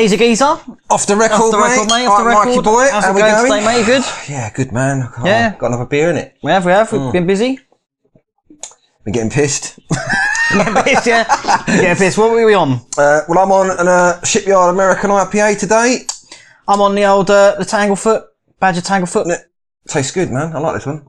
Easy geezer. Off the record, mate. Off the record. Mikey boy, How's how it we going going? today, mate? You good? Yeah, good, man. Yeah. Got another beer in it. We have. We've been busy. Been getting pissed. Getting pissed, yeah. Getting pissed. What were we on? Well, I'm on a Shipyard American IPA today. I'm on the old, the Tanglefoot. Badger Tanglefoot. It tastes good, man. I like this one.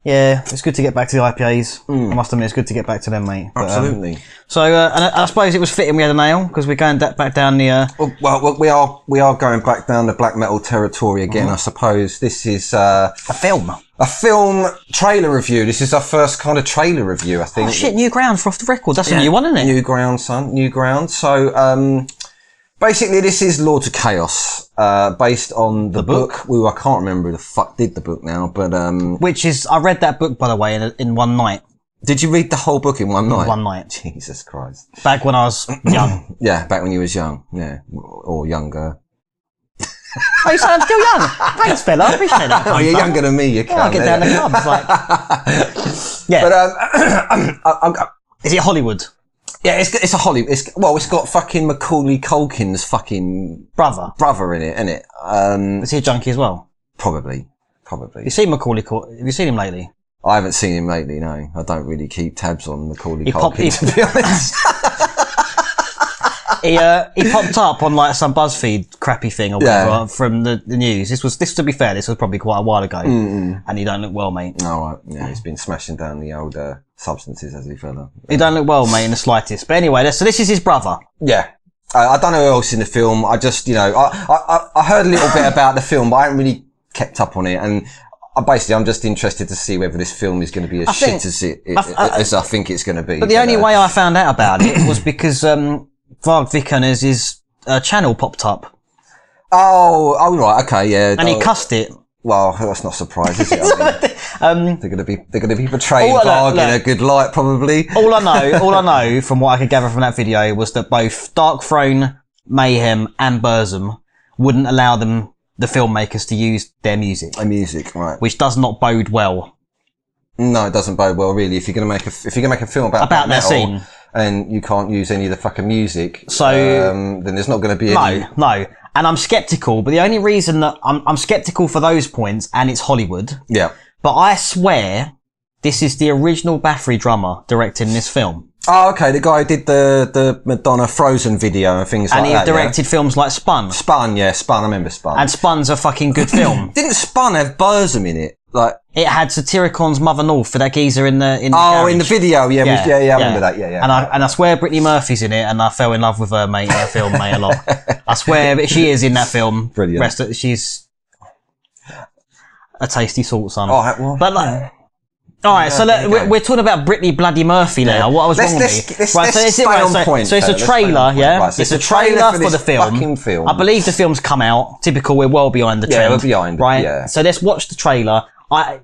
Yeah, it's good to get back to the IPAs. I must admit, it's good to get back to them, mate. But, Absolutely. So, and I suppose it was fitting we had a nail, because we're going back down the... Well, we are going back down the black metal territory again, I suppose. This is... a film. A film trailer review. This is our first kind of trailer review, I think. Oh, shit, New Ground for Off the Record. That's a new one, isn't it? New Ground, son. New Ground. So, basically, this is Lords of Chaos, based on the book. I can't remember who the fuck did the book now, but... Which is... I read that book, by the way, in one night. Did you read the whole book in one night? One night. Jesus Christ. Back when I was young. Yeah, back when you was young. Yeah. Or younger. Oh, you said I'm still young. Thanks, fella. I appreciate that. Oh, you're younger than me, you can't. I get down the club. It's like... Yeah. But, is it Hollywood? Yeah, it's a Hollywood. It's got fucking Macaulay Culkin's fucking brother in it, innit? Is he a junkie as well? Probably. You seen Macaulay Culkin? Have you seen him lately? I haven't seen him lately, no. I don't really keep tabs on Macaulay Culkin, to be honest. He popped up on like some BuzzFeed crappy thing or whatever from the news. This to be fair, this was probably quite a while ago. And he don't look well, mate. All right. Yeah, he's been smashing down the old substances, has he, fella? He don't look well, mate, in the slightest. But anyway, so this is his brother. Yeah. I don't know who else in the film. I just, I heard a little bit about the film, but I haven't really kept up on it. And I'm just interested to see whether this film is going to be as shit as I think it's going to be. But the only way I found out about it was because Varg Vikernes' channel popped up. Oh, right, okay, yeah. And he cussed it. Well, that's not a surprise, is it? I mean, they're going to be portraying Varg in a good light, probably. All I know from what I could gather from that video was that both Dark Throne, Mayhem, and Burzum wouldn't allow the filmmakers to use their music. Music, right? Which does not bode well. No, it doesn't bode well, really. If you're gonna make a film about that metal, scene, and you can't use any of the fucking music, so then there's not going to be any. No. And I'm skeptical, but the only reason that I'm skeptical for those points, and it's Hollywood. Yeah. But I swear, this is the original Bathory drummer directing this film. Oh, okay. The guy who did the Madonna Frozen video and things like that. And he directed films like Spun. Spun. I remember Spun. And Spun's a fucking good film. Didn't Spun have Burzum in it? Like it had Satiricon's Mother North for that geezer in the garage. In the video, yeah, I remember that, yeah. And I swear Brittany Murphy's in it, and I fell in love with her, mate, in that film, mate, a lot. I swear she is in that film. Brilliant. She's a tasty salt, son. Oh, well, but like. All right, so we're talking about Brittany Bloody Murphy now. What I was wrong with me? Right, so it's a trailer, yeah? Right, so it's a trailer for the film. I believe the film's come out. Typical, we're well behind the trend. Yeah, we're behind it, right? Yeah. So let's watch the trailer. I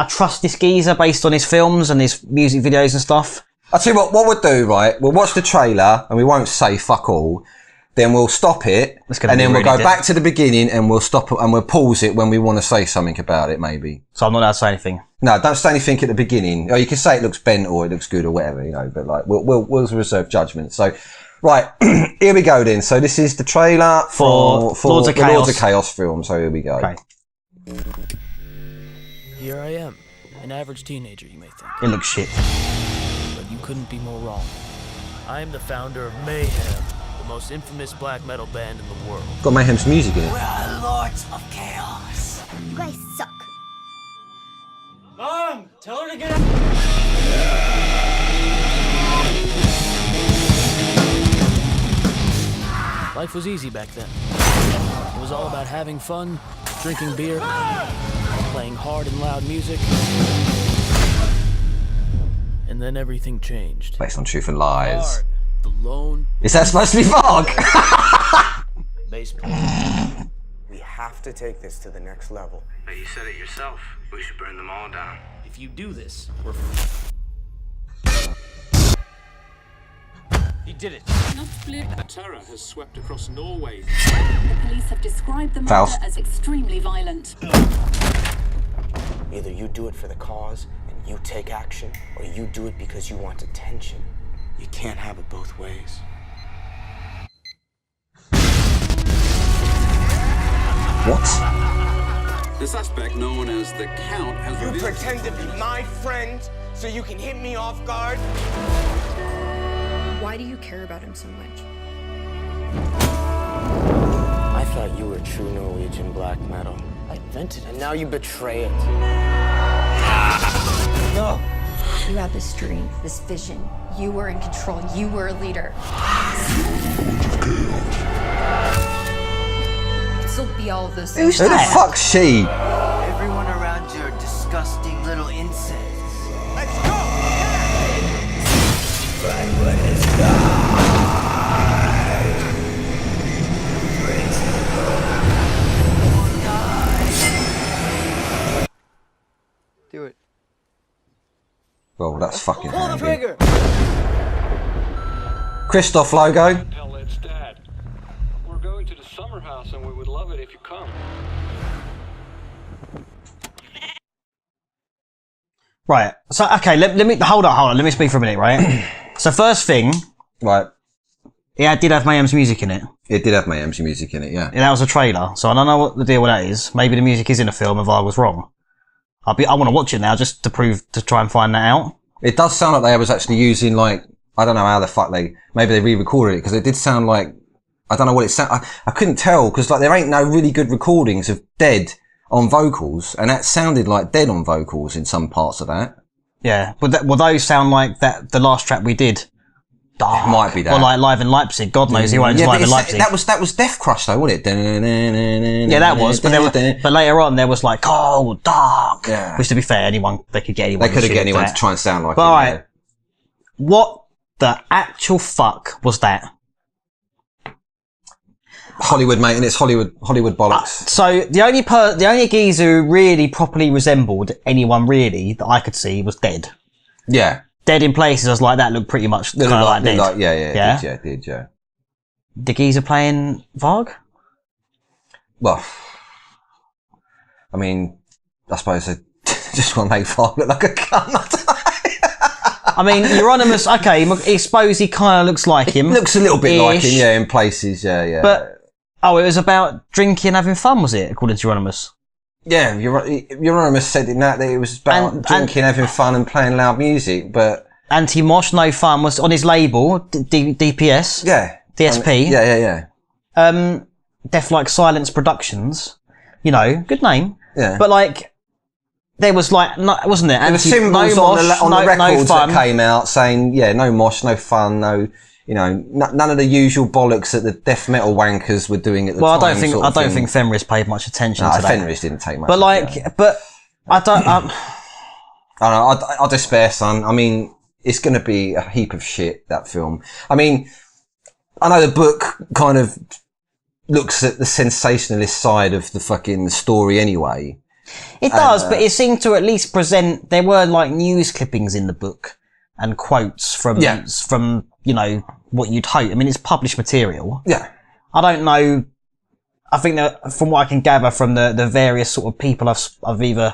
trust this geezer based on his films and his music videos and stuff. I'll tell you what we'll do, right? We'll watch the trailer and we won't say fuck all. Then we'll stop it, and then we'll go back to the beginning, and we'll stop it, and we'll pause it when we want to say something about it, maybe. So I'm not allowed to say anything? No, don't say anything at the beginning. Or you can say it looks bent or it looks good or whatever, but like, we'll reserve judgment. So, right, here we go then. So this is the trailer for Lords of the Lords of Chaos film, so here we go. Okay. Here I am, an average teenager, you may think. It looks shit. But you couldn't be more wrong. I am the founder of Mayhem, the most infamous black metal band in the world. Got Mayhem's music in it. We're Lords of Chaos. You guys suck. Mom, tell her to get out. Life was easy back then. It was all about having fun, drinking beer, playing hard and loud music. And then everything changed. Based on Truth and Lies. Hard, the lone. Is that supposed to be Varg? Baseball. We have to take this to the next level. But you said it yourself. We should burn them all down. If you do this, we're... He did it. Terror has swept across Norway. The police have described the murder as extremely violent. Either you do it for the cause and you take action, or you do it because you want attention. You can't have it both ways. What? The suspect, known as the Count, has You revealed... pretend to be my friend so you can hit me off guard? Why do you care about him so much? I thought you were true Norwegian black metal. I invented it, and now you betray it. No. You had this dream, this vision. You were in control. You were a leader. Still be all of those things. Who the fuck's she? Everyone around you are disgusting little insects. Let's go! Do it. Well, that's fucking Pull the handy. trigger! Christoph logo. Tell Ed's dad. We're going to the summer house and we would love it if you come. Right. So, okay, let me, hold on. Let me speak for a minute, right? So first thing, Right. it did have Mayhem's music in it. It did have Mayhem's music in it, yeah. And that was a trailer. So I don't know what the deal with that is. Maybe the music is in a film if I was wrong. I want to watch it now just to try and find that out. It does sound like they was actually using, like, I don't know how the fuck maybe they re-recorded it, because it did sound like, I don't know what it sounded, I couldn't tell, because like there ain't no really good recordings of Dead on vocals, and that sounded like Dead on vocals in some parts of that. Yeah. But will those sound like that, the last track we did? Dark. It might be that. Or like Live in Leipzig. God knows who owns Live in Leipzig. That was Death Crush though, wasn't it? Yeah, that was. But later on there was like cold, dark. Yeah. Which to be fair, they could get anyone. They could have get anyone to try and sound like but it. Alright. What the actual fuck was that? Hollywood, mate, and it's Hollywood bollocks. So the only geezer who really properly resembled anyone really that I could see was Dead. Yeah. Dead in places like that looked pretty much kind of like Dead. It did. The geezer playing Varg? Well, I mean, I suppose they just want to make Varg look like a cunt. I mean, Euronymous, okay, I suppose he kind of looks like him. Looks a little bit like him, yeah, in places, yeah. But, it was about drinking and having fun, was it, according to Euronymous? Yeah, Euronymous said in that it was about drinking, having fun and playing loud music, but... Anti-Mosh, No Fun was on his label, DPS. Yeah. DSP. Yeah. Death Like Silence Productions. You know, good name. Yeah. But like, there was like, wasn't there? There were symbols on the records that came out saying, yeah, no mosh, no fun, no... You know, none of the usual bollocks that the death metal wankers were doing at the time. Well, I don't think Fenris paid much attention to that. Fenris didn't take much. But I don't. I don't know. I despair, son. I mean, it's going to be a heap of shit, that film. I mean, I know the book kind of looks at the sensationalist side of the story anyway. It does, but it seemed to at least present. There were like news clippings in the book and quotes from you know, what you'd hope. I mean, it's published material. Yeah. I don't know. I think that from what I can gather from the various sort of people I've either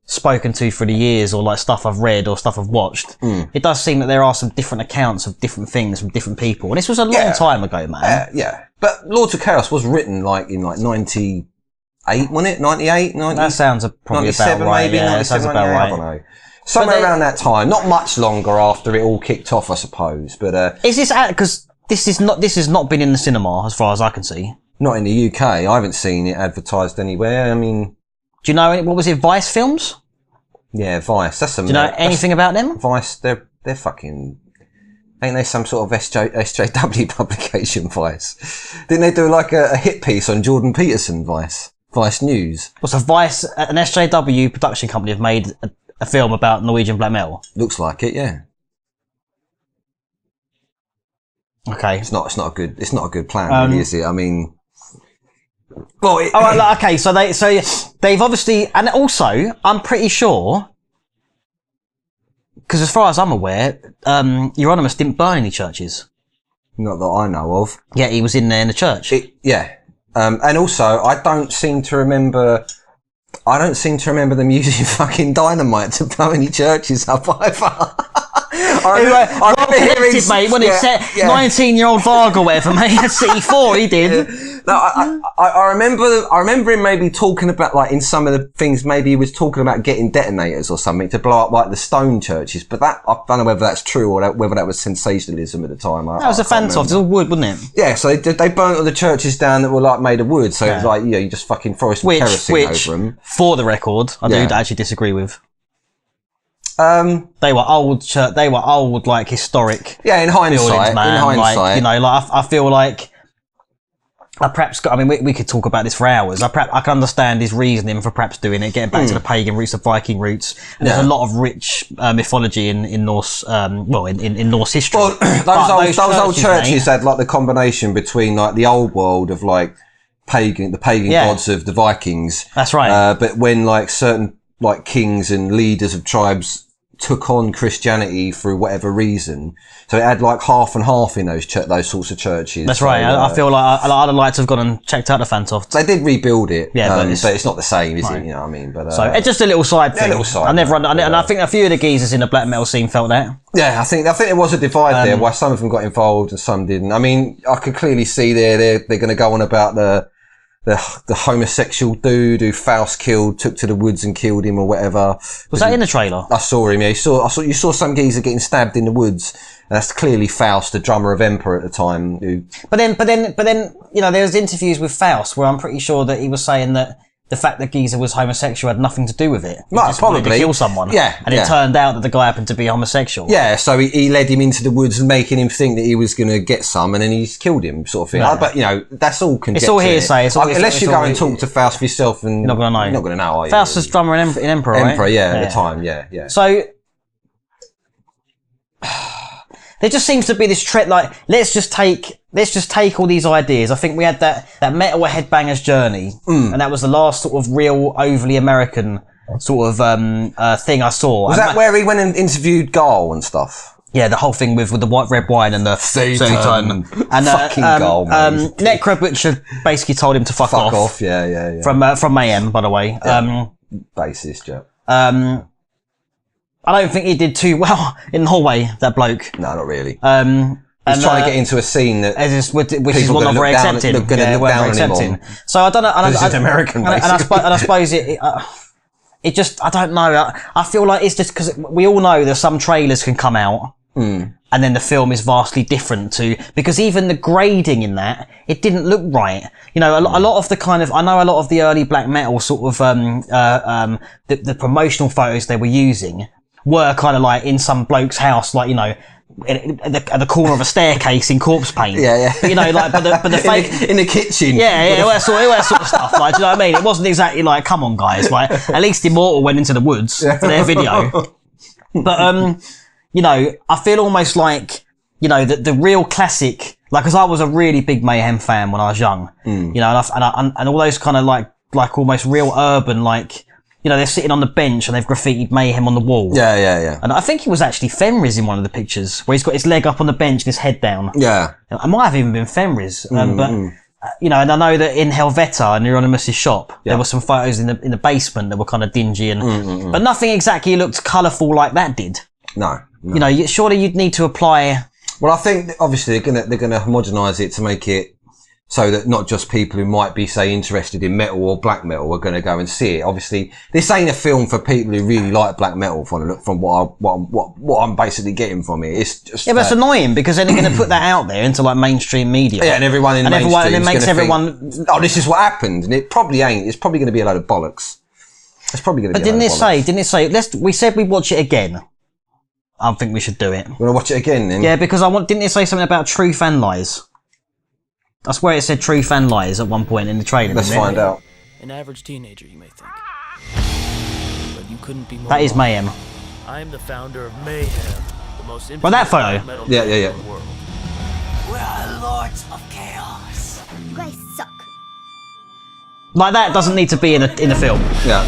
spoken to through the years or like stuff I've read or stuff I've watched, it does seem that there are some different accounts of different things from different people. And this was a long time ago, man. Yeah. But Lords of Chaos was written like in like 98, wasn't it? 98, 90? That sounds probably about right. Maybe, yeah, 97, that sounds about right. I don't know. Somewhere around that time, not much longer after it all kicked off, I suppose. But is this because this has not been in the cinema as far as I can see? Not in the UK. I haven't seen it advertised anywhere. I mean, do you know what was it? Vice Films? Yeah, Vice. That's do you know anything about them? Vice. They're fucking. Ain't they some sort of SJW publication? Vice. Didn't they do like a hit piece on Jordan Peterson? Vice News. What's a Vice? An SJW production company have made a film about Norwegian black metal. Looks like it, yeah. Okay. It's not a good plan, really, is it? I mean, well, okay. So they've obviously, and also, I'm pretty sure, because as far as I'm aware, Euronymous didn't burn any churches. Not that I know of. Yeah, he was in there in the church. And also, I don't seem to remember them using fucking dynamite to blow any churches up either. I remember hearing, mate, when he said 19-year-old Varga, whatever, mate, at C4, he did. No, I remember him maybe talking about, like, in some of the things, maybe he was talking about getting detonators or something to blow up, like, the stone churches, but that, I don't know whether that's true or whether that was sensationalism at the time. That was a Fantoft, it was all wood, wasn't it? Yeah, so they burnt all the churches down that were, like, made of wood, so it was like, you just fucking throw some kerosene over them. For the record, I do actually disagree with. They were old, like, historic. Yeah, in hindsight, buildings, man. Like, you know, like, I feel like we could talk about this for hours. I can understand his reasoning for perhaps doing it, getting back to the pagan roots, the Viking roots. And there's a lot of rich mythology in Norse, in Norse history. Well, those old churches had, like, the combination between, like, the old world of, like, the pagan gods of the Vikings. That's right. But when, like, certain, like, kings and leaders of tribes took on Christianity through whatever reason, so it had, like, half and half in those sorts of churches. That's right. I feel like I'd like to have gone and checked out the Fantoft. They did rebuild it, but it's not the same, is it? You know what I mean? But so it's just a little side thing. And I think a few of the geezers in the black metal scene felt that. Yeah, I think there was a divide there. Why some of them got involved and some didn't. I mean, I could clearly see they're going to go on about the homosexual dude who Faust took to the woods and killed him or whatever. Was that in the trailer? I saw him, yeah. You saw some geezer getting stabbed in the woods. And that's clearly Faust, the drummer of Emperor at the time. But then, you know, there was interviews with Faust where I'm pretty sure that he was saying that the fact that geezer was homosexual had nothing to do with it. He just wanted to kill someone. Yeah. And it turned out that the guy happened to be homosexual. Yeah, so he led him into the woods and making him think that he was going to get some, and then he's killed him, sort of thing. Yeah. But, you know, that's all conjecture. It's all hearsay. Unless you go and talk to Faust for yourself, and you're not going to know. You're not going to know, are you? Faust was drummer in Emperor, right? Emperor, at the time, yeah. So there just seems to be this trend, like, let's just take all these ideas. I think we had that Metal Headbangers Journey, and that was the last sort of real overly American sort of thing I saw. Was that where he went and interviewed Garl and stuff? Yeah, the whole thing with the white red wine and the Satan. And fucking Garl, man. Necro Butcher basically told him to fuck off. Yeah. From Mayhem, by the way. Bassist, yeah. I don't think he did too well in Norway, that bloke. No, not really. He's trying to get into a scene that which is what not very accepting. So I don't know. And it's American, basically. And I suppose it just, I don't know. I feel like it's just because we all know that some trailers can come out and then the film is vastly different because even the grading in that, it didn't look right. You know, a lot of the kind of, I know a lot of the early black metal sort of, the promotional photos they were using were kind of like in some bloke's house, like, you know, at the corner of a staircase in corpse paint. Yeah. You know, like, but the fake in the kitchen. Yeah, all that sort of stuff. Like, do you know what I mean? It wasn't exactly like, come on, guys. Like, at least Immortal went into the woods for their video. But you know, I feel almost like, you know, the real classic. Like, because I was a really big Mayhem fan when I was young. You know, and all those kind of like almost real urban, like, you know, they're sitting on the bench and they've graffitied Mayhem on the wall. Yeah. And I think it was actually Fenris in one of the pictures where he's got his leg up on the bench and his head down. Yeah. It might have even been Fenris. But, you know, and I know that in Helveta, in Euronymous' shop, there were some photos in the basement that were kind of dingy and, but nothing exactly looked colourful like that did. No. You know, surely you'd need to apply. Well, I think obviously they're gonna homogenise it to make it so that not just people who might be, say, interested in metal or black metal are going to go and see it. Obviously, this ain't a film for people who really like black metal. From what I'm basically getting from it, it's just but it's annoying because then they're going to put that out there into like mainstream media. Yeah, and everyone in mainstream and it makes everyone think, oh, this is what happened, and it probably ain't. It's probably going to be a load of bollocks. It's probably going to. But didn't it say? We said we'd watch it again. I think we should do it. You want to watch it again then? Yeah, because didn't it say something about truth and lies? That's where it said truth and lies at one point in the trailer. Let's find out. An average teenager, you may think. But you couldn't be more That is Mayhem. I am the founder of Mayhem, the most well, that photo. Yeah. In the world. We are lords of chaos. You guys suck. Like that doesn't need to be in the film. Yeah.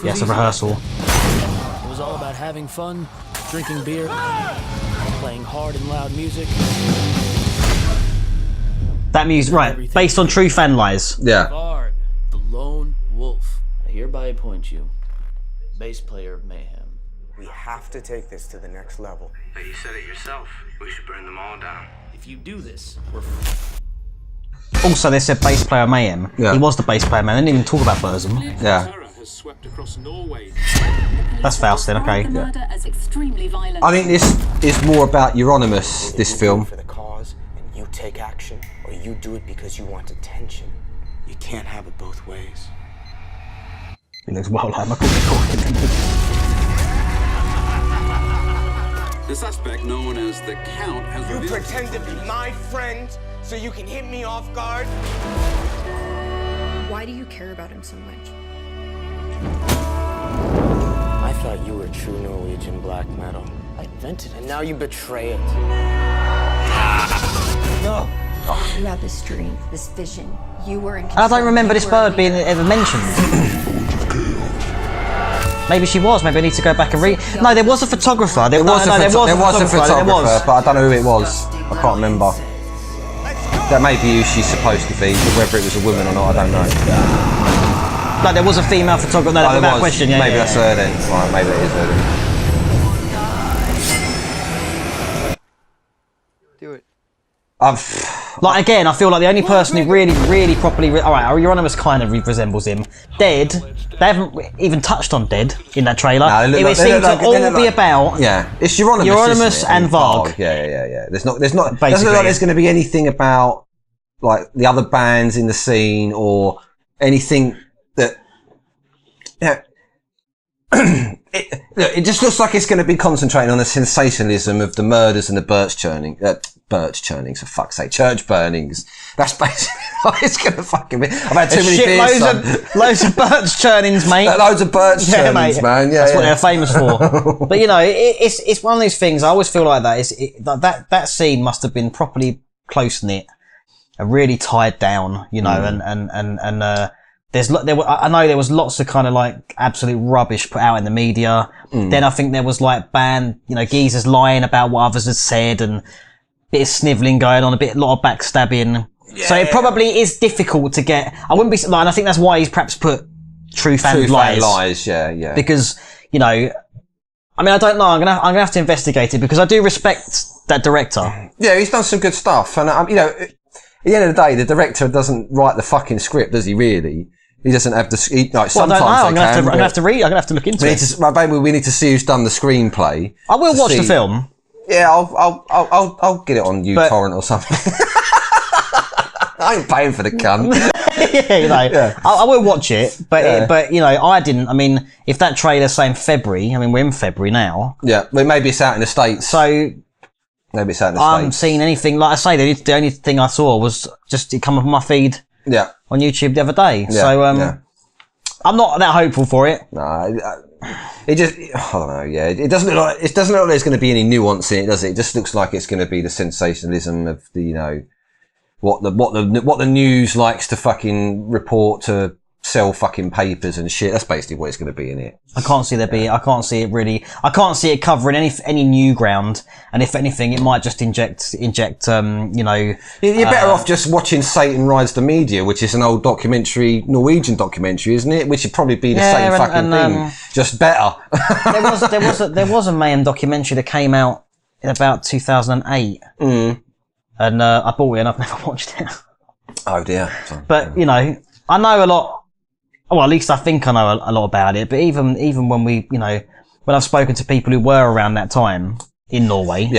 Yes, a rehearsal. It was all about having fun, drinking beer, playing hard and loud music. That music, right, based on truth and lies. Yeah. Varg, the lone wolf. hereby appoint you bass player of Mayhem. We have to take this to the next level. But you said it yourself. We should burn them all down. If you do this, we're Also, they said bass player Mayhem. Yeah. He was the bass player, man. They didn't even talk about Burzum. Yeah. Has swept across Norway. That's Faust then, okay. The murder as extremely violent. I think this is more about Euronymous, this film. For the cause, and you take action, or you do it because you want attention. You can't have it both ways. He looks well like Michael Corkin. The suspect, known as the Count, has You revealed... pretend to be my friend so you can hit me off guard? Why do you care about him so much? I thought you were true Norwegian black metal. I invented it, and now you betray it. You had this dream, this vision. You were in I control. don't remember this You were bird being ever mentioned. Maybe she was. Maybe I need to go back and read. No, there was a photographer. There was a photographer, but I don't know who it was. I can't remember. That may be who she's supposed to be, but whether it was a woman or not, I don't know. Like there was a female photographer. No, without question. Yeah, maybe yeah, that's her then. Right, maybe that is her then. Do it. Like again, I feel like the only person who really properly. Alright, Euronymous kind of resembles him. Dead. They haven't even touched on Dead in that trailer. No, it seems to all be about. Yeah, it's Euronymous. Euronymous and Varg. Yeah. There's not. Doesn't look like there's going to be anything about like the other bands in the scene or anything that. Yeah. It just looks like it's going to be concentrating on the sensationalism of the murders and the birch churnings, for fuck's sake, church burnings. That's basically what it's going to fucking be. I've had too many beers, loads of birch churnings, mate. Loads of birch churnings, man. Yeah, that's what they're famous for. But you know, it's one of those things. I always feel like that. That scene must have been properly close knit and really tied down. You know, and I know there was lots of kind of like absolute rubbish put out in the media. Then I think there was like geezers lying about what others had said and a bit of snivelling going on, a lot of backstabbing. Yeah. So it probably is difficult to get. I wouldn't be like, and I think that's why he's perhaps put truth and lies. Yeah. Because I mean, I don't know. I'm gonna have to investigate it because I do respect that director. Yeah, he's done some good stuff, and at the end of the day, the director doesn't write the fucking script, does he? Really? He doesn't have the. Sometimes I don't know. I'm gonna have to read. I'm gonna have to look into it. Maybe we need to see who's done the screenplay. I will watch the film. Yeah, I'll get it on uTorrent or something. I ain't paying for the cunt. I will watch it, but I didn't. I mean, if that trailer's saying February, I mean we're in February now. Yeah, but maybe it's out in the States. So maybe it's out in the States. I haven't seen anything. Like I say, the only thing I saw was just it come up on my feed. Yeah. On YouTube the other day. Yeah, so I'm not that hopeful for it. No, it just I don't know. Yeah, it doesn't look like there's going to be any nuance in it, does it? It just looks like it's going to be the sensationalism of the what the news likes to fucking report to sell fucking papers and shit. That's basically what it's going to be in it. I can't see I can't see it covering any new ground. And if anything, it might just inject. You're better off just watching Satan Rides the Media, which is an old Norwegian documentary, isn't it? Which would probably be the same fucking thing, just better. there was a Mayhem documentary that came out in about 2008. And I bought it and I've never watched it. Oh dear. But I know a lot. Well, at least I think I know a lot about it. But even when when I've spoken to people who were around that time in Norway,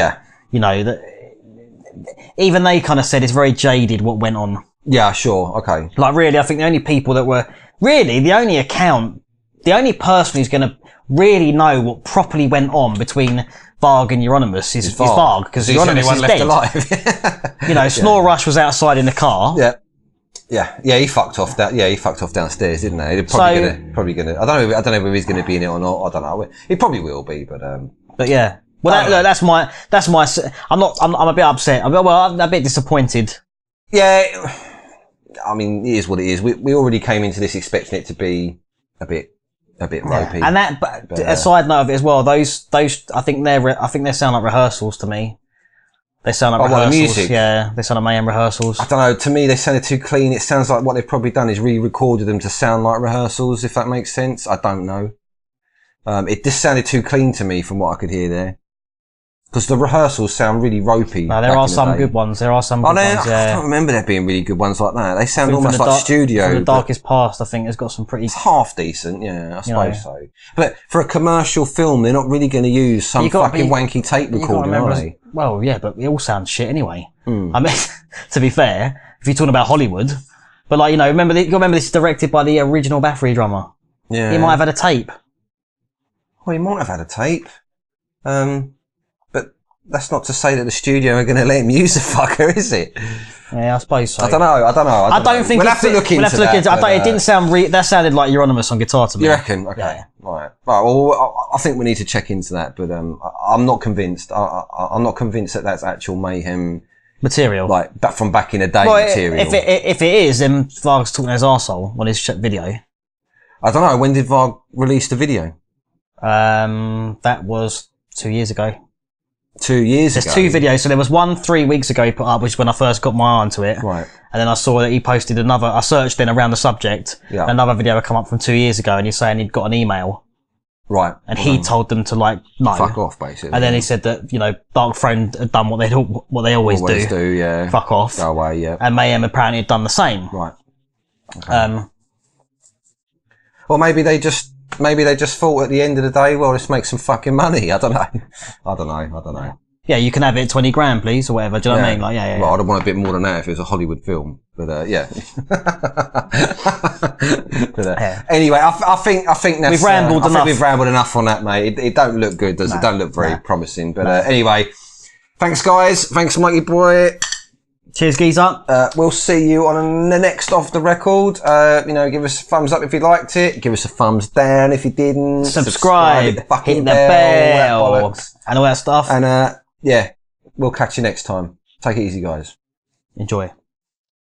even they kind of said it's very jaded what went on. Yeah, sure, okay. Like really, I think the only people that were really the only person who's going to really know what properly went on between Varg and Euronymous is Varg because Euronymous is dead. Alive. Snore Rush was outside in the car. Yeah, he fucked off downstairs, didn't he? He's probably gonna. I don't know whether he's gonna be in it or not. I don't know. He probably will be, but yeah. Well, that's my. I'm a bit upset. I'm a bit disappointed. Yeah, I mean, it is what it is. We already came into this expecting it to be a bit ropey. And a side note of it as well. Those I think they sound like rehearsals to me. They sound like the rehearsals. music? Yeah, they sound like Mayhem rehearsals. I don't know. To me, they sounded too clean. It sounds like what they've probably done is re-recorded them to sound like rehearsals, if that makes sense. I don't know. It just sounded too clean to me from what I could hear there. Because the rehearsals sound really ropey. No, there are some good ones. There are some good ones, yeah. I don't remember there being really good ones like that. They sound almost like studio. From the Darkest Past, I think, has got some pretty... It's half decent, yeah, I suppose so. But for a commercial film, they're not really going to use some fucking wanky tape recording, are they? Well, yeah, but it all sounds shit anyway. I mean, to be fair, if you're talking about Hollywood, but like, you know, remember this is directed by the original Bathory drummer. Yeah. He might have had a tape. Well, he might have had a tape. But that's not to say that the studio are going to let him use the fucker, is it? Yeah, I suppose so. I don't know. I don't think we'll have to look into that. It didn't sound that sounded like Euronymous on guitar to me. You reckon? Okay. Yeah. Right. Well, I think we need to check into that, but I'm not convinced. I'm not convinced that that's actual Mayhem material, like from back in the day material. If it is, then Varg's talking his arsehole on his video. I don't know. When did Varg release the video? That was 2 years ago. 2 years ago? There's two videos. So there was one 3 weeks ago he put up, which is when I first got my eye onto it. Right. And then I saw that he posted another, I searched then around the subject, yeah. Another video had come up from 2 years ago, and he's saying he'd got an email. Right. And he told them to, like, no. Fuck off, basically. And then he said that, you know, Dark Throne had done what they always do. Yeah. Fuck off. Go away, yeah. And Mayhem apparently had done the same. Right. Okay. Well, maybe they just thought at the end of the day, well, let's make some fucking money. I don't know. Yeah, you can have it 20 grand, please, or whatever. Do you know what I mean? Like, yeah. Well, I'd want a bit more than that if it was a Hollywood film. But, yeah. Anyway, I think that's... We've rambled enough. I think we've rambled enough on that, mate. It don't look good, does it? It don't look very promising. But, anyway, thanks, guys. Thanks, Mikey boy. Cheers, geezer. We'll see you on the next Off the Record. Give us a thumbs up if you liked it. Give us a thumbs down if you didn't. Subscribe. Hit the bell. And all that stuff. And, we'll catch you next time. Take it easy, guys. Enjoy.